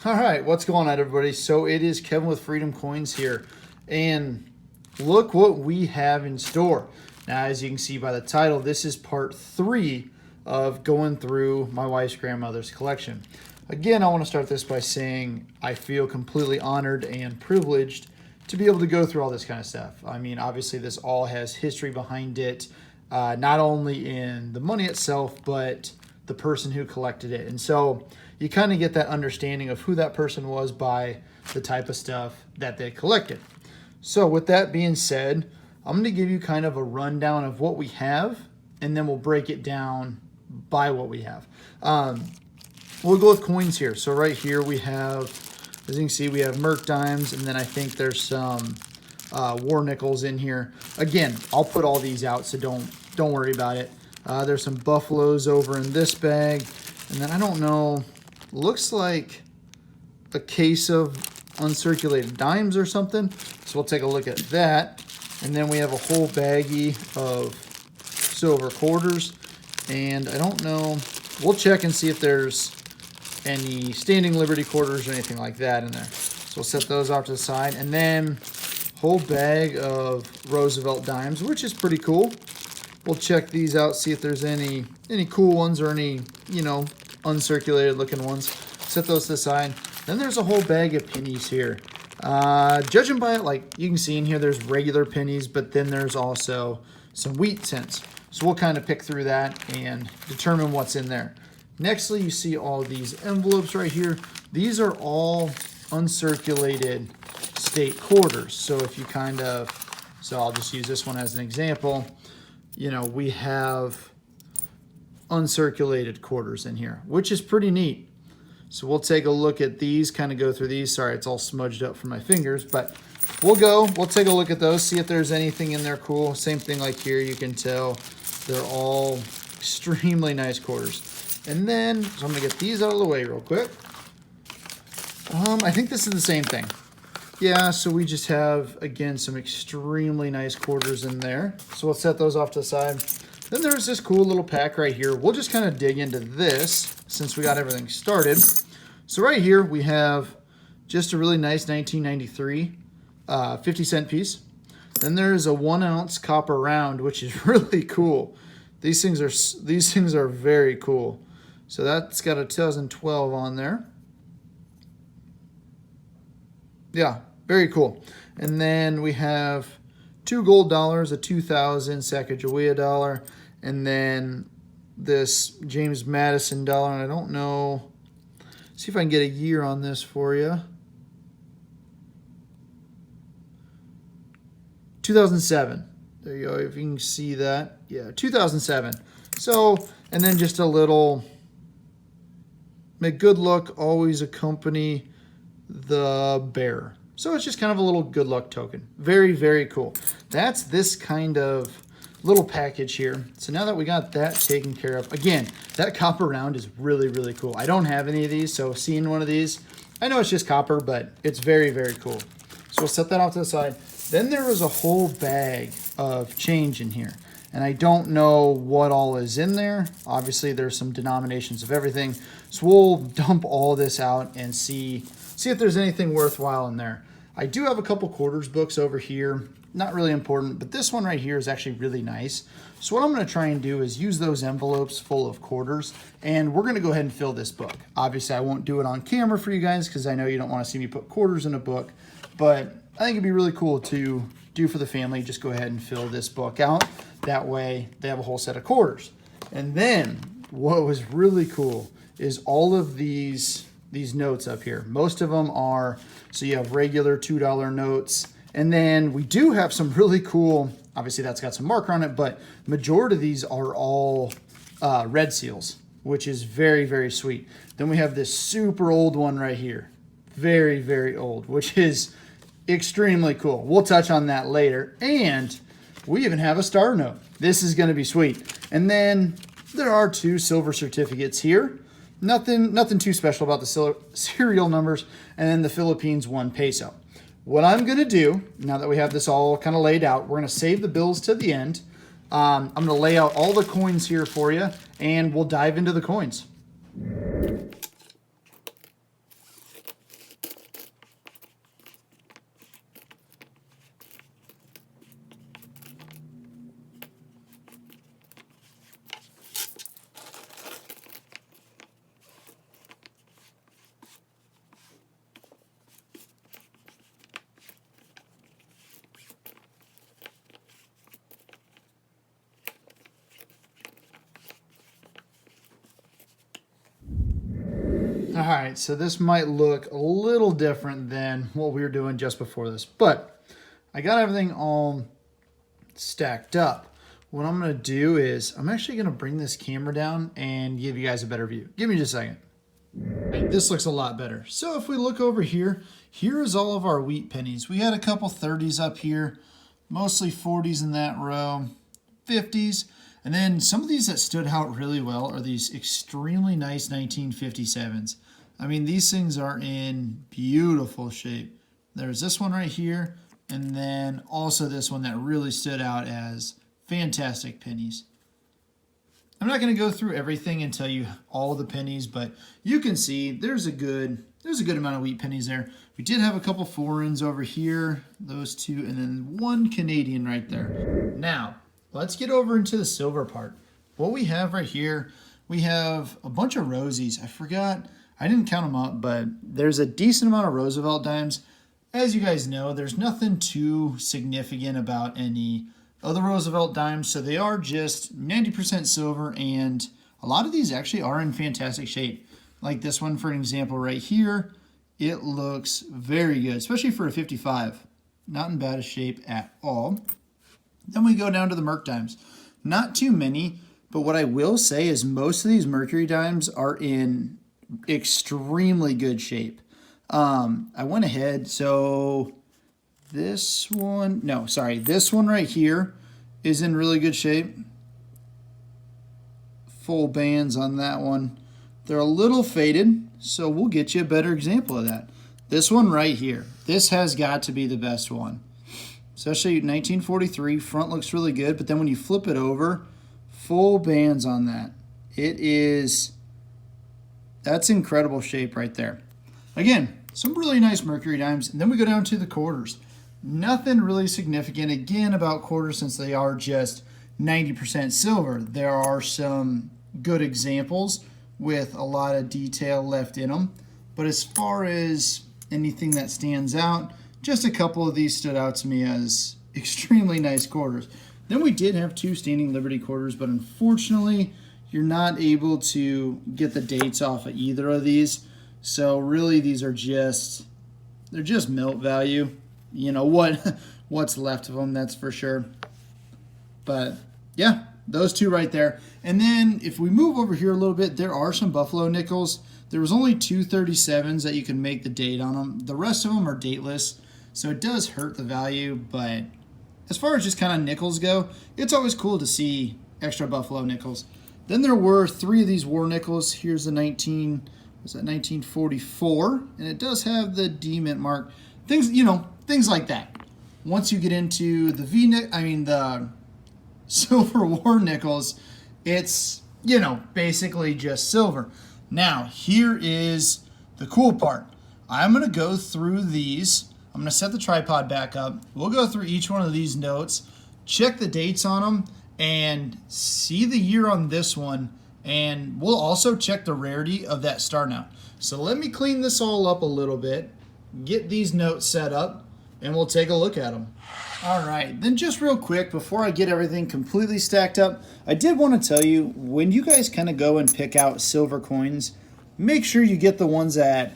All right, what's going on, everybody? So it is Kevin with Freedom Coins here, and look what we have in store. Now, as you can see by the title, this is part 3 of going through my wife's grandmother's collection. Again, I want to start this by saying I feel completely honored and privileged to be able to go through all this kind of stuff. I mean, obviously, this all has history behind it, not only in the money itself, but the person who collected it. And so you kind of get that understanding of who that person was by the type of stuff that they collected. So with that being said, I'm going to give you kind of a rundown of what we have, and then we'll break it down by what we have. We'll go with coins here. So right here we have, as you can see, we have Merck Dimes, and then I think there's some war nickels in here. Again, I'll put all these out, so don't worry about it. There's some buffaloes over in this bag, and then I don't know, looks like a case of uncirculated dimes or something. So we'll take a look at that. And then we have a whole baggie of silver quarters. And I don't know, we'll check and see if there's any standing Liberty quarters or anything like that in there. So we'll set those off to the side. And then whole bag of Roosevelt Dimes, which is pretty cool. We'll check these out, see if there's any cool ones or any, uncirculated looking ones. Set those to the side. Then there's a whole bag of pennies here. Judging by it, like you can see in here, there's regular pennies, but then there's also some wheat cents. So we'll kind of pick through that and determine what's in there. Nextly, you see all these envelopes right here. These are all uncirculated state quarters. So if you so I'll just use this one as an example. We have uncirculated quarters in here, which is pretty neat. So we'll take a look at these, kind of go through these. Sorry, it's all smudged up from my fingers, but we'll take a look at those, see if there's anything in there cool. Same thing like here, you can tell they're all extremely nice quarters. And then, so I'm gonna get these out of the way real quick. I think this is the same thing. Yeah, so we just have, again, some extremely nice quarters in there. So we'll set those off to the side. Then there's this cool little pack right here. We'll just kind of dig into this since we got everything started. So right here we have just a really nice 1993 50-cent piece. Then there's a 1 ounce copper round, which is really cool. These things are very cool. So that's got a 2012 on there. Yeah, very cool. And then we have 2 gold dollars, a 2000 Sacagawea dollar, and then this James Madison dollar. And I don't know, see if I can get a year on this for you. 2007. There you go, if you can see that. Yeah, 2007. So, and then just a little, make good luck always accompany the bearer. So it's just kind of a little good luck token. Very, very cool. That's this kind of little package here. So now that we got that taken care of, again, that copper round is really, really cool. I don't have any of these, so seeing one of these, I know it's just copper, but it's very, very cool. So we'll set that off to the side. Then there was a whole bag of change in here. And I don't know what all is in there. Obviously, there's some denominations of everything. So we'll dump all this out and see if there's anything worthwhile in there. I do have a couple quarters books over here. Not really important, but this one right here is actually really nice. So what I'm going to try and do is use those envelopes full of quarters, and we're going to go ahead and fill this book. Obviously, I won't do it on camera for you guys because I know you don't want to see me put quarters in a book, but I think it'd be really cool to do for the family. Just go ahead and fill this book out. That way, they have a whole set of quarters. And then, what was really cool is all of these notes up here. Most of them are, so you have regular $2 notes, and then we do have some really cool, obviously that's got some marker on it, but majority of these are all red seals, which is very, very sweet. Then we have this super old one right here. Very, very old, which is extremely cool. We'll touch on that later. And we even have a star note. This is going to be sweet. And then there are 2 silver certificates here. Nothing too special about the serial numbers. And then the Philippines 1 peso. What I'm going to do, now that we have this all kind of laid out, we're going to save the bills to the end. I'm going to lay out all the coins here for you, and we'll dive into the coins. right, so this might look a little different than what we were doing just before this, but I got everything all stacked up. What I'm going to do is I'm actually going to bring this camera down and give you guys a better view. Give me just a second. Right, this looks a lot better. So if we look over here, here is all of our wheat pennies. We had a couple 30s up here, mostly 40s in that row, 50s. And then some of these that stood out really well are these extremely nice 1957s. I mean, these things are in beautiful shape. There's this one right here, and then also this one that really stood out as fantastic pennies. I'm not going to go through everything and tell you all the pennies, but you can see there's a good amount of wheat pennies there. We did have a couple foreigns over here, those two, and then one Canadian right there. Now, let's get over into the silver part. What we have right here, we have a bunch of Rosies. I forgot, I didn't count them up, but there's a decent amount of Roosevelt Dimes. As you guys know, there's nothing too significant about any of the Roosevelt Dimes, so they are just 90% silver, and a lot of these actually are in fantastic shape. Like this one, for an example, right here, it looks very good, especially for a 55. Not in bad a shape at all. Then we go down to the Merck Dimes. Not too many, but what I will say is most of these Mercury Dimes are in extremely good shape. I went ahead, so this one right here is in really good shape. Full bands on that one. They're a little faded, so we'll get you a better example of that. This one right here, this has got to be the best one. Especially 1943, front looks really good, but then when you flip it over, full bands on that. That's incredible shape right there. Again, some really nice Mercury Dimes, and then we go down to the quarters. Nothing really significant, again, about quarters since they are just 90% silver. There are some good examples with a lot of detail left in them, but as far as anything that stands out, just a couple of these stood out to me as extremely nice quarters. Then we did have two Standing Liberty quarters, but unfortunately, you're not able to get the dates off of either of these. So really, these are they're just melt value. You know what's left of them, that's for sure. But yeah, those two right there. And then if we move over here a little bit, there are some Buffalo nickels. There was only two 37s that you can make the date on them. The rest of them are dateless. So it does hurt the value, but as far as just kind of nickels go, it's always cool to see extra Buffalo nickels. Then there were three of these war nickels. Here's the 1944, and it does have the D mint mark. Things like that. Once you get into the the silver war nickels, it's, basically just silver. Now, here is the cool part. I'm going to go through these. I'm going to set the tripod back up. We'll go through each one of these notes, check the dates on them, and see the year on this one. And we'll also check the rarity of that star now. So let me clean this all up a little bit, get these notes set up, and we'll take a look at them. All right, then just real quick, before I get everything completely stacked up, I did want to tell you, when you guys kind of go and pick out silver coins, make sure you get the ones that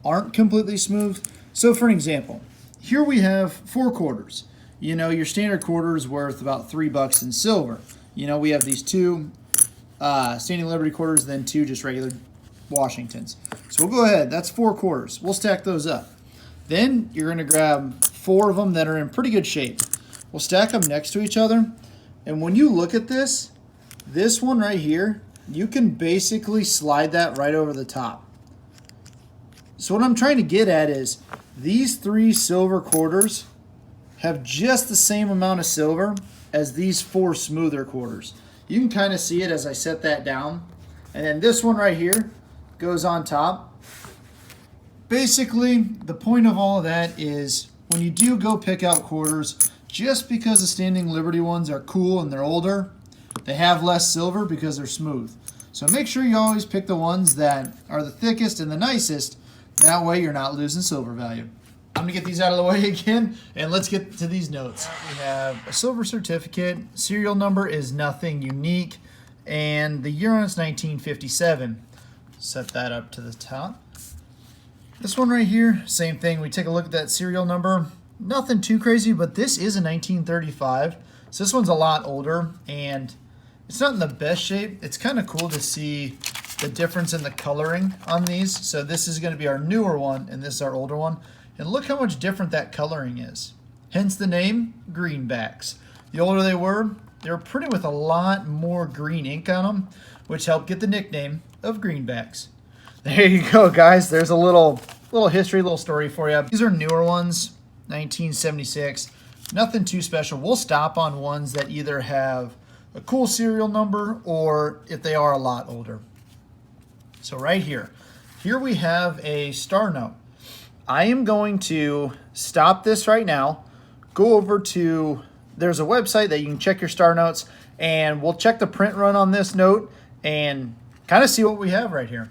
aren't completely smooth. So for an example, here we have 4 quarters. Your standard quarter is worth about $3 in silver. We have these 2 Standing Liberty quarters, then 2 just regular Washingtons. So we'll go ahead, that's 4 quarters. We'll stack those up. Then you're going to grab 4 of them that are in pretty good shape. We'll stack them next to each other. And when you look at this one right here, you can basically slide that right over the top. So what I'm trying to get at is these 3 silver quarters have just the same amount of silver as these 4 smoother quarters. You can kind of see it as I set that down. And then this one right here goes on top. Basically, the point of all of that is when you do go pick out quarters, just because the Standing Liberty ones are cool and they're older, they have less silver because they're smooth. So make sure you always pick the ones that are the thickest and the nicest. That way you're not losing silver value. I'm going to get these out of the way again, and let's get to these notes. We have a silver certificate. Serial number is nothing unique, and the year on it's 1957. Set that up to the top. This one right here, same thing. We take a look at that serial number. Nothing too crazy, but this is a 1935. So this one's a lot older, and it's not in the best shape. It's kind of cool to see the difference in the coloring on these. So this is going to be our newer one, and this is our older one. And look how much different that coloring is. Hence the name, greenbacks. The older they were printed with a lot more green ink on them, which helped get the nickname of greenbacks. There you go, guys. There's a little history, little story for you. These are newer ones, 1976. Nothing too special. We'll stop on ones that either have a cool serial number or if they are a lot older. So right here we have a star note. I am going to stop this right now, go over to, there's a website that you can check your star notes, and we'll check the print run on this note and kind of see what we have right here.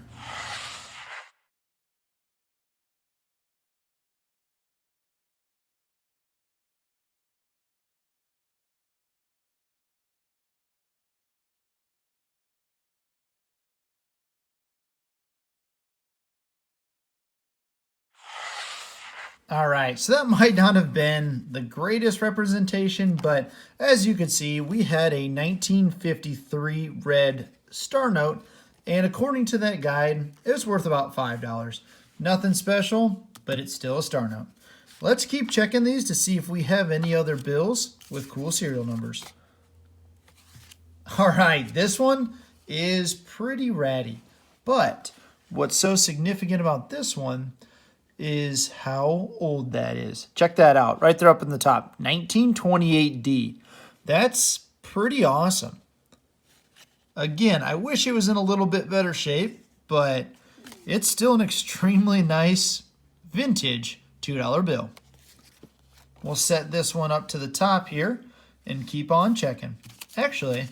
All right, so that might not have been the greatest representation, but as you can see, we had a 1953 red star note, and according to that guide, it was worth about $5. Nothing special, but it's still a star note. Let's keep checking these to see if we have any other bills with cool serial numbers. All right, this one is pretty ratty, but what's so significant about this one is how old that is. Check that out, right there up in the top, 1928D. That's pretty awesome. Again, I wish it was in a little bit better shape, but it's still an extremely nice vintage $2 bill. We'll set this one up to the top here and keep on checking. Actually,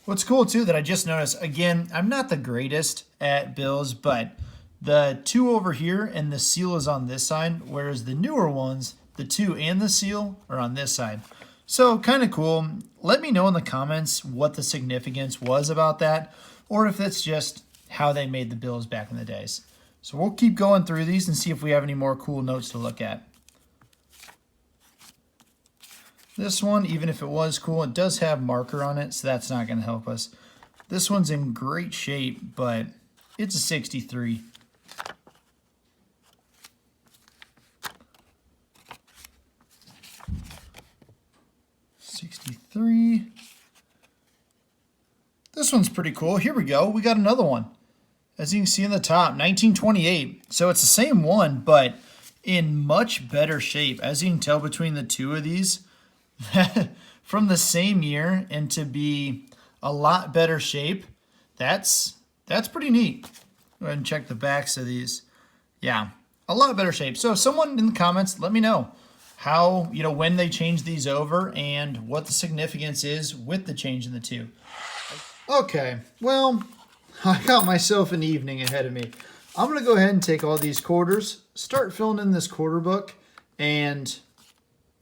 what's cool too that I just noticed, again, I'm not the greatest at bills, but the 2 over here and the seal is on this side, whereas the newer ones, the 2 and the seal are on this side. So kind of cool. Let me know in the comments what the significance was about that, or if that's just how they made the bills back in the days. So we'll keep going through these and see if we have any more cool notes to look at. This one, even if it was cool, it does have marker on it, so that's not going to help us. This one's in great shape, but it's a 63. This one's pretty cool. Here we go. We got another one. As you can see in the top, 1928. So it's the same one, but in much better shape. As you can tell between the two of these, from the same year and to be a lot better shape, that's pretty neat. Go ahead and check the backs of these. Yeah, a lot better shape. So someone in the comments, let me know how, when they change these over and what the significance is with the change in the two. Okay, well, I got myself an evening ahead of me. I'm going to go ahead and take all these quarters, start filling in this quarter book, and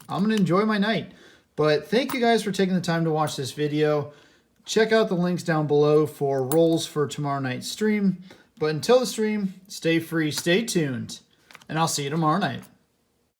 I'm going to enjoy my night. But thank you guys for taking the time to watch this video. Check out the links down below for rolls for tomorrow night's stream. But until the stream, stay free, stay tuned, and I'll see you tomorrow night.